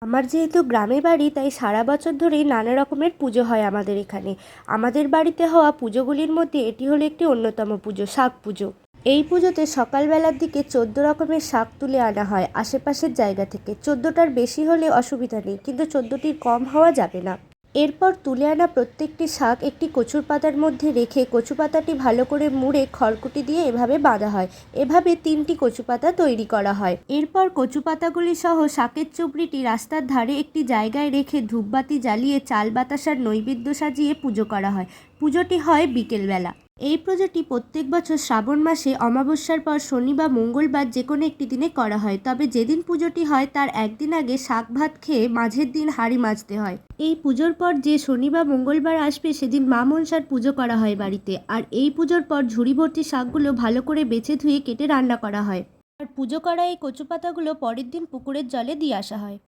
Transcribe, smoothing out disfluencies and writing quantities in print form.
আমার যেহেতু গ্রামে বাড়ি, তাই সারা বছর ধরেই নানা রকমের পুজো হয় আমাদের এখানে। আমাদের বাড়িতে হওয়া পুজোগুলির মধ্যে এটি হলো একটি অন্যতম পুজো, শাক পুজো। এই পুজোতে সকালবেলার দিকে 14 রকমের শাক তুলে আনা হয় আশেপাশের জায়গা থেকে। 14টার বেশি হলে অসুবিধা নেই, কিন্তু 14টির কম হওয়া যাবে না। এরপর তুলে আনা প্রত্যেকটি শাক একটি কচুর পাতার মধ্যে রেখে কচু পাতাটি ভালো করে মুড়ে খড়কুটি দিয়ে এভাবে বাঁধা হয়। এভাবে 3টি কচু পাতা তৈরি করা হয়। এরপর কচু পাতাগুলি সহ শাকের চুবড়িটি রাস্তার ধারে একটি জায়গায় রেখে ধূপবাতি জ্বালিয়ে চাল বাতাসার নৈবেদ্য সাজিয়ে পুজো করা হয়। পুজোটি হয় বিকেলবেলা। এই পুজোটি প্রত্যেক বছর শ্রাবণ মাসে অমাবস্যার পর শনি বা মঙ্গলবার যে কোনো একটি দিনে করা হয়। তবে যেদিন পুজোটি হয় তার একদিন আগে শাক ভাত খেয়ে মাঝের দিন হাঁড়ি মাজতে হয়। এই পুজোর পর যে শনি বা মঙ্গলবার আসবে সেদিন মা মনসার পুজো করা হয় বাড়িতে। আর এই পুজোর পর ঝুড়ি ভর্তি শাকগুলো ভালো করে বেছে ধুয়ে কেটে রান্না করা হয়। আর পুজো করা এই কচু পাতাগুলো পরের দিন পুকুরের জলে দিয়ে আসা হয়।